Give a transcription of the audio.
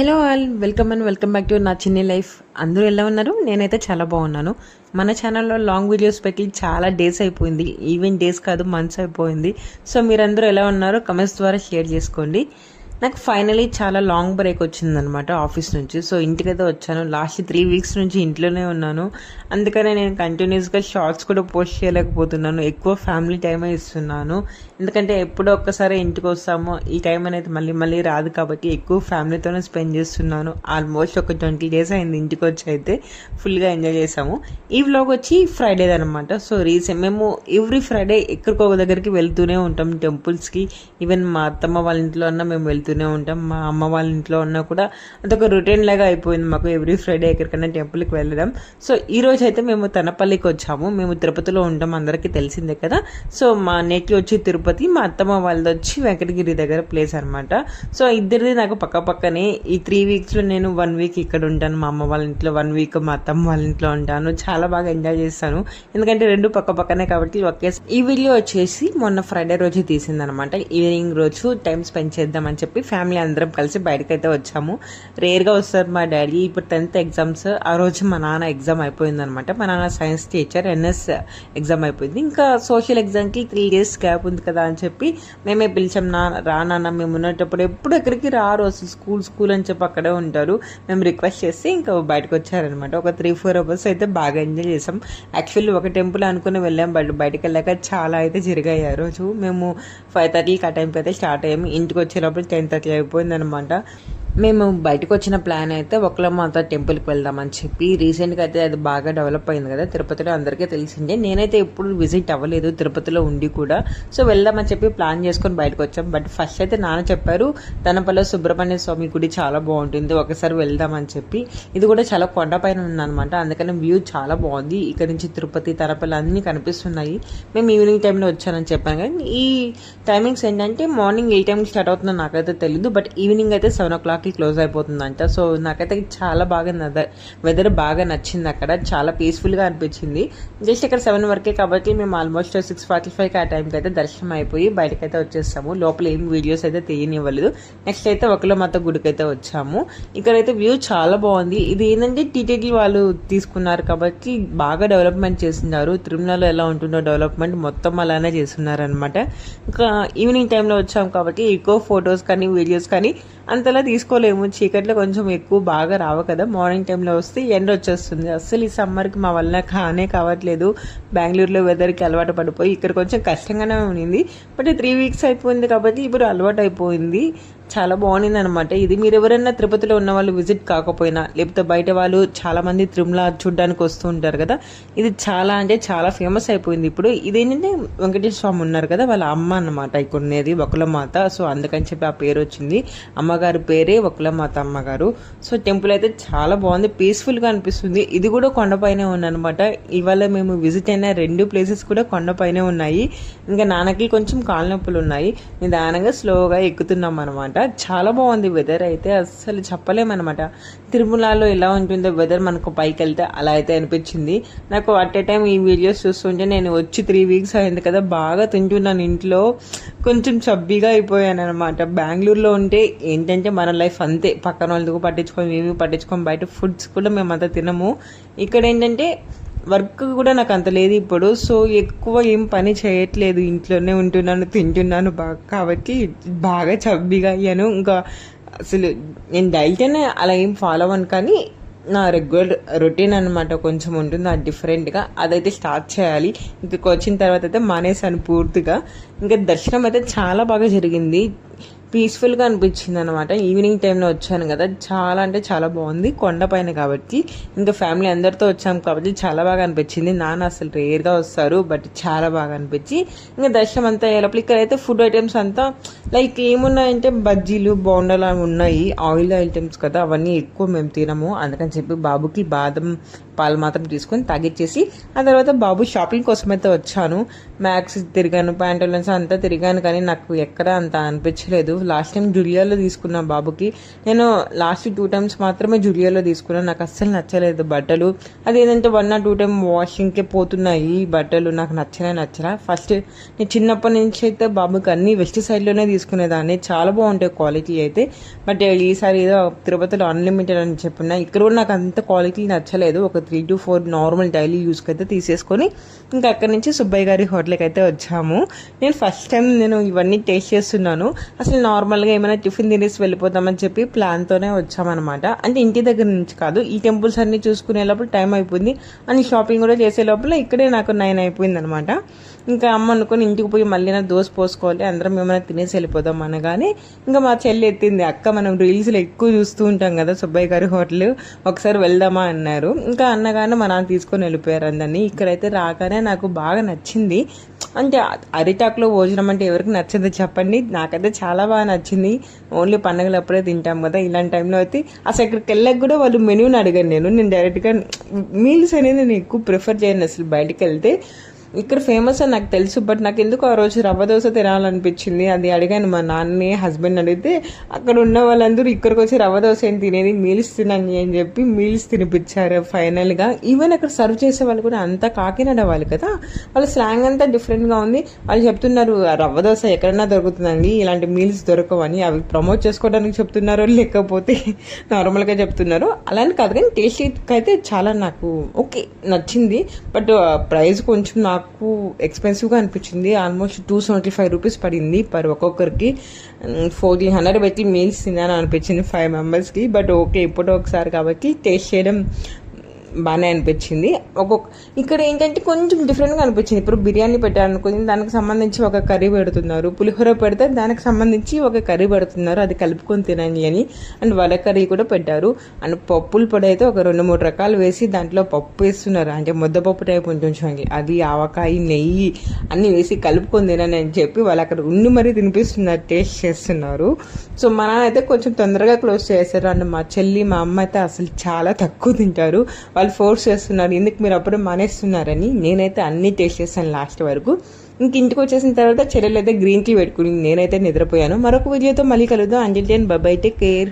Hello all, welcome back to నా చిన్ని life. అందరూ ఎలా ఉన్నారు? నేనైతే చాలా బాగున్నాను. మన ఛానల్లో లాంగ్ వీడియోస్ పెట్టి చాలా డేస్ అయిపోయింది, ఈవెన్ డేస్ కాదు మంత్స్ అయిపోయింది. సో మీరందరూ ఎలా ఉన్నారో కమెంట్స్ ద్వారా షేర్ చేసుకోండి. నాకు ఫైనలీ చాలా లాంగ్ బ్రేక్ వచ్చిందనమాట ఆఫీస్ నుంచి. సో ఇంటికైతే వచ్చాను. లాస్ట్ 3 వీక్స్ నుంచి ఇంట్లోనే ఉన్నాను. అందుకనే నేను కంటిన్యూస్గా షార్ట్స్ కూడా పోస్ట్ చేయలేకపోతున్నాను. ఎక్కువ ఫ్యామిలీ టైమే ఇస్తున్నాను. ఎందుకంటే ఎప్పుడో ఒక్కసారి ఇంటికి వస్తామో ఈ టైం అనేది మళ్ళీ రాదు, కాబట్టి ఎక్కువ ఫ్యామిలీతోనే స్పెండ్ చేస్తున్నాను. ఆల్మోస్ట్ ఒక 20 డేస్ అయింది ఇంటికి వచ్చి, అయితే ఫుల్గా ఎంజాయ్ చేసాము. ఈ వ్లాగ్ వచ్చి ఫ్రైడేది అనమాట. సో మేము ఎవ్రీ ఫ్రైడే ఎక్కడికో ఒక దగ్గరికి వెళ్తూనే ఉంటాం, టెంపుల్స్కి. ఈవెన్ మా అత్తమ్మ వాళ్ళ ఇంట్లో అన్నా మేము వెళ్తూనే ఉంటాం. మా అమ్మ వాళ్ళ ఇంట్లో ఉన్నా కూడా అదొక రొటీన్ లాగా అయిపోయింది మాకు ఎవ్రీ ఫ్రైడే ఎక్కడికైనా టెంపుల్కి వెళ్ళడం. సో ఈ రోజు అయితే మేము తనపల్లికి వచ్చాము. మేము తిరుపతిలో ఉంటాం, అందరికీ తెలిసిందే కదా. సో మా నేటివ్ వచ్చి తిరుపతి, మా అత్తమ్మ వాళ్ళది వచ్చి వెంకటగిరి దగ్గర ప్లేస్ అనమాట. సో ఇద్దరిది నాకు పక్కనే. ఈ 3 వీక్స్లో నేను 1 వీక్ ఇక్కడ ఉంటాను మా అమ్మ వాళ్ళ ఇంట్లో, 1 వీక్ మా అత్తమ్మ వాళ్ళ ఇంట్లో ఉంటాను. చాలా బాగా ఎంజాయ్ చేస్తాను, ఎందుకంటే రెండు పక్కనే కాబట్టి. ఈ వీడియో వచ్చేసి మొన్న ఫ్రైడే రోజు తీసిందనమాట. ఈవినింగ్ రోజు టైం స్పెండ్ చేద్దామని చెప్పి ఫ్యామిలీ అందరం కలిసి బయటకైతే వచ్చాము. రేర్గా వస్తారు మా డాడీ. ఇప్పుడు 10th ఎగ్జామ్స్, ఆ రోజు మా నాన్న ఎగ్జామ్ అయిపోయింది అనమాట. మా నాన్న సైన్స్ టీచర్, NS ఎగ్జామ్ అయిపోయింది. ఇంకా సోషల్ ఎగ్జామ్కి 3 డేస్ గ్యాప్ ఉంది కదా అని చెప్పి మేమే పిలిచాం. నాన్న మేము ఉన్నప్పుడు ఎప్పుడు ఎక్కడికి రారు, అసలు స్కూల్ అని చెప్పి అక్కడే ఉంటారు. మేము రిక్వెస్ట్ చేస్తే ఇంకా బయటకు వచ్చారనమాట. ఒక 3-4 అవర్స్ అయితే బాగా ఎంజాయ్ చేసాం. యాక్చువల్లీ ఒక టెంపుల్ అనుకుని వెళ్ళాం, బట్ బయటకు వెళ్ళాక చాలా అయితే జరిగాయి. ఆ రోజు మేము 5:30కి ఆ టైంకి అయితే స్టార్ట్ అయ్యాము. ఇంటికి వచ్చేటప్పుడు 10:30 అయిపోయిందనమాట. మేము బయటకు వచ్చిన ప్లాన్ అయితే ఒకలమాత టెంపుల్కి వెళ్దామని చెప్పి. రీసెంట్గా అయితే అది బాగా డెవలప్ అయింది కదా తిరుపతిలో, అందరికీ తెలిసిందే. నేనైతే ఎప్పుడు విజిట్ అవ్వలేదు తిరుపతిలో ఉండి కూడా. సో వెళ్దామని చెప్పి ప్లాన్ చేసుకొని బయటకు వచ్చాం. బట్ ఫస్ట్ అయితే నాన్న చెప్పారు తనపల్లి సుబ్రహ్మణ్య స్వామి గుడి చాలా బాగుంటుంది, ఒకసారి వెళ్దామని చెప్పి. ఇది కూడా చాలా కొండపైన ఉందన్నమాట, అందుకని వ్యూ చాలా బాగుంది. ఇక్కడ నుంచి తిరుపతి, తనపల్లి అన్నీ కనిపిస్తున్నాయి. మేము ఈవినింగ్ టైంలో వచ్చానని చెప్పాను కానీ ఈ టైమింగ్స్ ఏంటంటే మార్నింగ్ 8 టైంకి స్టార్ట్ అవుతుందో నాకైతే తెలీదు, బట్ ఈవినింగ్ అయితే 7 o'clock క్లోజ్ అయిపోతుందంట. సో నాకైతే చాలా బాగా వెదర్ బాగా నచ్చింది. అక్కడ చాలా పీస్ఫుల్గా అనిపించింది. జస్ట్ ఇక్కడ 7 వరకే కాబట్టి మేము ఆల్మోస్ట్ 6:45కి ఆ టైంకి అయితే దర్శనం అయిపోయి బయటకైతే వచ్చేస్తాము. లోపల ఏం వీడియోస్ అయితే తీయనివ్వలేదు. నెక్స్ట్ అయితే ఒకలమాత గుడికి అయితే వచ్చాము. ఇక్కడైతే వ్యూ చాలా బాగుంది. ఇది ఏంటంటే టీటీడీ వాళ్ళు తీసుకున్నారు కాబట్టి బాగా డెవలప్మెంట్ చేస్తున్నారు. తిరుమలలో ఎలా ఉంటుందో డెవలప్మెంట్ మొత్తం అలానే చేస్తున్నారు అనమాట. ఇంకా ఈవినింగ్ టైంలో వచ్చాము కాబట్టి ఎక్కువ ఫొటోస్ కానీ వీడియోస్ కానీ అంతలా తీసుకోలేము. చీకట్లో కొంచెం ఎక్కువ బాగా రావు కదా. మార్నింగ్ టైంలో వస్తే ఎండ వచ్చేస్తుంది. అస్సలు ఈ సమ్మర్కి మా వల్ల కావట్లేదు. బెంగళూరులో వెదర్కి అలవాటు పడిపోయి ఇక్కడ కొంచెం కష్టంగానే ఉంది. బట్ 3 వీక్స్ అయిపోయింది కాబట్టి ఇప్పుడు అలవాటు అయిపోయింది. చాలా బాగుంది అనమాట. ఇది మీరు ఎవరైనా తిరుపతిలో ఉన్న వాళ్ళు విజిట్ కాకపోయినా, లేకపోతే బయట వాళ్ళు చాలామంది తిరుమల చూడడానికి వస్తూ ఉంటారు కదా, ఇది చాలా అంటే చాలా ఫేమస్ అయిపోయింది ఇప్పుడు. ఇదేంటంటే వెంకటేశ్వర స్వామి ఉన్నారు కదా, వాళ్ళ అమ్మ అన్నమాట ఇక్కడ ఉండేది ఒకలమాత. సో అందుకని చెప్పి ఆ పేరు వచ్చింది. అమ్మగారి పేరే ఒకలమాత అమ్మగారు. సో టెంపుల్ అయితే చాలా బాగుంది, పీస్ఫుల్గా అనిపిస్తుంది. ఇది కూడా కొండపైనే ఉందన్నమాట. ఇవాళ మేము విజిట్ అయిన 2 ప్లేసెస్ కూడా కొండపైనే ఉన్నాయి. ఇంకా నాన్నకి కొంచెం కాళ్ళ నొప్పులు ఉన్నాయి, నిదానంగా స్లోగా ఎక్కుతున్నాం అనమాట. చాలా బాగుంది వెదర్ అయితే, అస్సలు చెప్పలేమన్నమాట. తిరుమలలో ఎలా ఉంటుందో వెదర్ మనకు పైకి వెళ్తే అలా అయితే అనిపించింది నాకు. అట్ ఏ టైం ఈ వీడియోస్ చూస్తుంటే నేను వచ్చి 3 వీక్స్ అయింది కదా, బాగా తింటున్నాను. ఇంట్లో కొంచెం చబ్బీగా అయిపోయాను అనమాట. బెంగళూరులో ఉంటే ఏంటంటే మన లైఫ్ అంతే, పక్కన వాళ్ళకి పట్టించుకొని బయట ఫుడ్స్ కూడా మేమంతా తినము. ఇక్కడ ఏంటంటే వర్క్ కూడా నాకు అంత లేదు ఇప్పుడు. సో ఎక్కువ ఏం పని చేయట్లేదు, ఇంట్లోనే ఉంటున్నాను, తింటున్నాను బాగా, కాబట్టి బాగా చబ్బీగా అయ్యాను. ఇంకా అసలు నేను డైట్ అనే అలా ఏం ఫాలో అవ్వను, కానీ నా రెగ్యులర్ రొటీన్ అనమాట కొంచెం ఉంటుంది, అది డిఫరెంట్గా. అదైతే స్టార్ట్ చేయాలి. ఇంక వచ్చిన తర్వాత అయితే మానేసాను పూర్తిగా. ఇంకా దర్శనం అయితే చాలా బాగా జరిగింది, పీస్ఫుల్గా అనిపించింది అనమాట. ఈవినింగ్ టైంలో వచ్చాను కదా, చాలా అంటే చాలా బాగుంది. కొండపైన కాబట్టి ఇంకా ఫ్యామిలీ అందరితో వచ్చాము కాబట్టి చాలా బాగా అనిపించింది. నాన్న అసలు రేర్గా వస్తారు, బట్ చాలా బాగా అనిపించి ఇంకా దర్శనం అంతా అయ్యేటప్పుడు ఇక్కడైతే ఫుడ్ ఐటమ్స్ అంతా లైక్ ఏమున్నాయంటే బజ్జీలు, బోండాలు అవి ఉన్నాయి. ఆయిల్ ఐటమ్స్ కదా, అవన్నీ ఎక్కువ మేము తినము. అందుకని చెప్పి బాబుకి బాదం పాలు మాత్రం తీసుకొని తాగిచ్చేసి ఆ తర్వాత బాబు షాపింగ్ కోసం అయితే వచ్చాను. మ్యాక్స్ తిరిగాను, ప్యాంటలన్స్ అంతా తిరిగాను, కానీ నాకు ఎక్కడ అంత అనిపించలేదు. లాస్ట్ టైం జూలియాలో తీసుకున్నా బాబుకి. నేను లాస్ట్ 2 times మాత్రమే జూలియాలో తీసుకున్నాను. నాకు అస్సలు నచ్చలేదు బట్టలు. అదేంటంటే 1 or 2 times వాషింగ్కే పోతున్నాయి బట్టలు. నాకు నచ్చలా. ఫస్ట్ నేను చిన్నప్పటి నుంచి అయితే బాబుకి అన్ని వెస్ట్ సైడ్లోనే తీసుకునేదాన్ని. చాలా బాగుంటాయి క్వాలిటీ అయితే. బట్ ఈసారి ఏదో తిరుపతిలో అన్లిమిటెడ్ అని చెప్పిన ఇక్కడ కూడా నాకు అంత క్వాలిటీ నచ్చలేదు. ఒక 3 to 4 నార్మల్ డైలీ యూస్కి అయితే తీసేసుకొని ఇంకా అక్కడి నుంచి సుబ్బయ్య గారి హోటల్కి అయితే వచ్చాము. నేను ఫస్ట్ టైం ఇవన్నీ టేస్ట్ చేస్తున్నాను. అసలు నార్మల్గా ఏమైనా టిఫిన్ తినేసి వెళ్ళిపోతామని చెప్పి ప్లాన్తోనే వచ్చామన్నమాట. అంటే ఇంటి దగ్గర నుంచి కాదు, ఈ టెంపుల్స్ అన్నీ చూసుకునే లోపల టైం అయిపోయింది అని షాపింగ్ కూడా చేసే లోపల ఇక్కడే నాకు 9 అయిపోయింది అనమాట. ఇంకా అమ్మ అనుకుని ఇంటికి పోయి మళ్ళీ దోశ పోసుకోవాలి, అందరం ఏమైనా తినేసి వెళ్ళిపోదాం అనగానే ఇంకా మా చెల్లి ఎత్తింది, అక్క మనం రీల్స్లో ఎక్కువ చూస్తూ ఉంటాం కదా సుబ్బయ్య గారి హోటల్, ఒకసారి వెళ్దామా అన్నారు. ఇంకా అన్నగానే మా నాన్న తీసుకొని వెళ్ళిపోయారు అందరినీ. ఇక్కడైతే రాగానే నాకు బాగా నచ్చింది. అంటే అరిటాకులో భోజనం అంటే ఎవరికి నచ్చదు చెప్పండి, నాకైతే చాలా బాగా నచ్చింది. ఓన్లీ పండుగలు అప్పుడే తింటాం కదా, ఇలాంటి టైంలో అయితే అసలు ఇక్కడికి వెళ్ళక కూడా వాళ్ళు మెనూని అడిగాను. నేను డైరెక్ట్గా మీల్స్ అనేది నేను ఎక్కువ ప్రిఫర్ చేయను అసలు బయటికి వెళ్తే. ఇక్కడ ఫేమస్ అని నాకు తెలుసు, బట్ నాకు ఎందుకు ఆ రోజు రవ్వ దోశ తినాలనిపించింది. అది అడిగాను మా నాన్నని, హస్బెండ్ అడిగితే అక్కడ ఉన్న వాళ్ళందరూ ఇక్కడికి వచ్చి రవ్వ దోశ ఏం తినేది, మీల్స్ తినని అని చెప్పి మీల్స్ తినిపించారు ఫైనల్గా. ఈవెన్ అక్కడ సర్వ్ చేసే వాళ్ళు కూడా అంతా కాకినాడ వాళ్ళు కదా, వాళ్ళ స్లాంగ్ అంతా డిఫరెంట్గా ఉంది. వాళ్ళు చెప్తున్నారు రవ్వ దోశ ఎక్కడన్నా దొరుకుతుందండి, ఇలాంటి మీల్స్ దొరకవని. అవి ప్రమోట్ చేసుకోవడానికి చెప్తున్నారు లేకపోతే నార్మల్గా చెప్తున్నారు అలానే కాదు, కానీ టేస్ట్కి అయితే చాలా నాకు ఓకే నచ్చింది. బట్ ప్రైస్ కొంచెం నాకు ఎక్స్పెన్సివ్గా అనిపించింది. ఆల్మోస్ట్ 275 రూపీస్ పడింది పర్ ఒక్కొక్కరికి. 1400 పెట్టి మీల్స్ తినాలని అనిపించింది 5 మెంబర్స్కి. బట్ ఓకే, ఇప్పుడు ఒకసారి కాబట్టి టేస్ట్ చేయడం బాగానే అనిపించింది. ఇక్కడ ఏంటంటే కొంచెం డిఫరెంట్గా అనిపించింది. ఇప్పుడు బిర్యానీ పెట్టారనుకుని దానికి సంబంధించి ఒక కర్రీ పెడుతున్నారు, పులిహోర పెడితే దానికి సంబంధించి ఒక కర్రీ పెడుతున్నారు, అది కలుపుకొని తినండి అని. అండ్ వడ కర్రీ కూడా పెట్టారు. అండ్ పప్పుల పొడి అయితే ఒక 2-3 రకాలు వేసి దాంట్లో పప్పు వేస్తున్నారు, అంటే ముద్దపప్పు టైప్ ఉంటుంది, అది ఆవకాయ నెయ్యి అన్నీ వేసి కలుపుకొని తినని అని చెప్పి వాళ్ళు అక్కడ ఉండి మరీ తినిపిస్తున్నారు, టేస్ట్ చేస్తున్నారు. సో మా నాన్న అయితే కొంచెం తొందరగా క్లోజ్ చేశారు. అండ్ మా చెల్లి మా అమ్మ అయితే అసలు చాలా తక్కువ తింటారు. వాళ్ళు ఫోర్స్ చేస్తున్నారు, ఎందుకు మీరు అప్పుడే మానేస్తున్నారని. నేనైతే అన్నీ టేస్ట్ చేస్తాను లాస్ట్ వరకు. ఇంటికి వచ్చేసిన తర్వాత చెల్లెలు అయితే గ్రీన్ టీ పెట్టుకుని నేనైతే నిద్రపోయాను. మరొక వీడియోతో మళ్ళీ కలుద్దాం. Until then bye bye, take care.